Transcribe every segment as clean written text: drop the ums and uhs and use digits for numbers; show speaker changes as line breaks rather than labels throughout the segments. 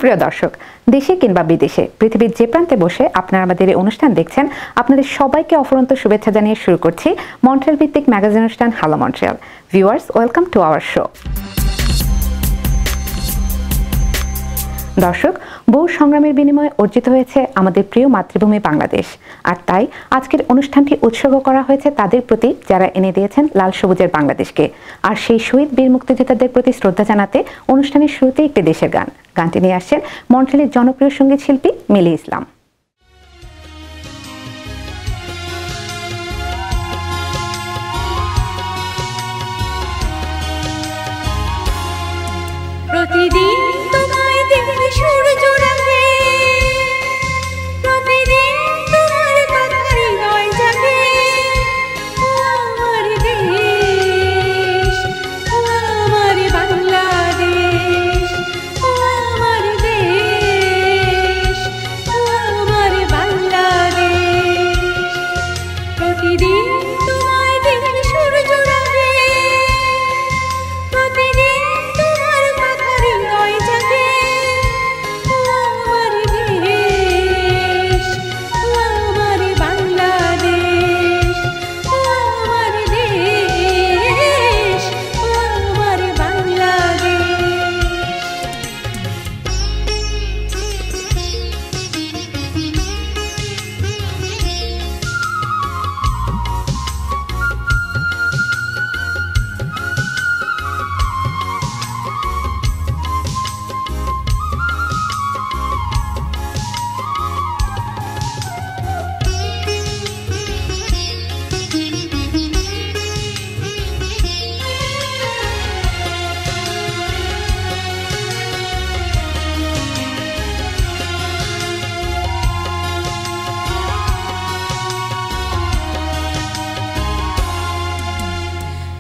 সুপ্রিয় দর্শক, দেশে কিংবা বিদেশে পৃথিবীর যে প্রান্তে বসে আপনারা আমাদের এই অনুষ্ঠান দেখছেন, আপনাদের সবাইকে অফুরন্ত শুভেচ্ছা জানিয়ে শুরু করছি মন্ট্রিয়াল ভিত্তিক ম্যাগাজিন অনুষ্ঠান hello Montreal. Viewers, welcome to our show. দর্শক, বহু সংগ্রামের বিনিময়ে অর্জিত হয়েছে আমাদের প্রিয় মাতৃভূমি বাংলাদেশ, আর তাই আজকের অনুষ্ঠানটি উৎসর্গ করা হয়েছে তাদের প্রতি যারা এনে দিয়েছেন লাল সবুজের বাংলাদেশকে। আর সেই শহীদ বীর মুক্তিযোদ্ধাদের প্রতি শ্রদ্ধা জানাতে অনুষ্ঠানের শুরুতে একটি দেশের গানটি নিয়ে আসছেন মন্ট্রিয়ালের জনপ্রিয় সঙ্গীত শিল্পী মিলি ইসলাম।
প্রতিদিন তোমায় দেখি সূর্য রাগে, প্রতিদিন তোমার কথার হৃদয় জাগে। ও আমার দেশ, ও আমার বাংলাদেশ, ও আমার দেশ, ও আমার বাংলাদেশ। প্রতিদিন তোমায় দেখি সূর্য রাগে, প্রতিদিন তোমার কথার হৃদয় জাগে। ও আমার দেশ, ও আমার বাংলাদেশ, ও আমার দেশ, ও আমার বাংলাদেশ।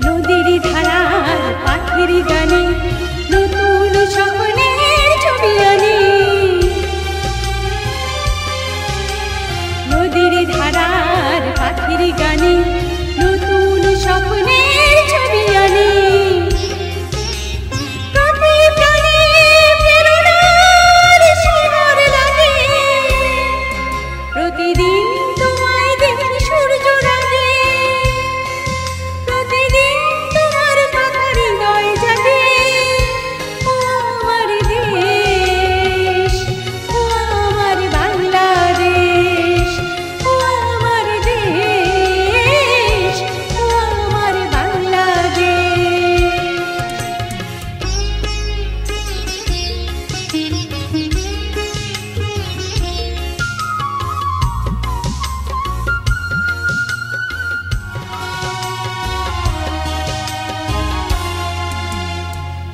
নদীর ধারার পাখির গানে নতুন স্বপ্নের ছবি আনি, নদীর ধারার পাখির গানে নতুন স্বপ্নের ছবি আনি। প্রতি প্রাণে প্রেরণার শিহর লাগে, প্রতিদিন তোমায় দেখি সূর্য রাগে, প্রতিদিন তোমার কথার হৃদয় জাগে। ও আমার দেশ, ও আমার বাংলাদেশ, ও আমার দেশ, ও আমার বাংলাদেশ।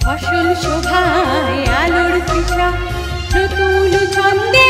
ফসল শোভায় আলোর তৃষা, নতুন ছন্দে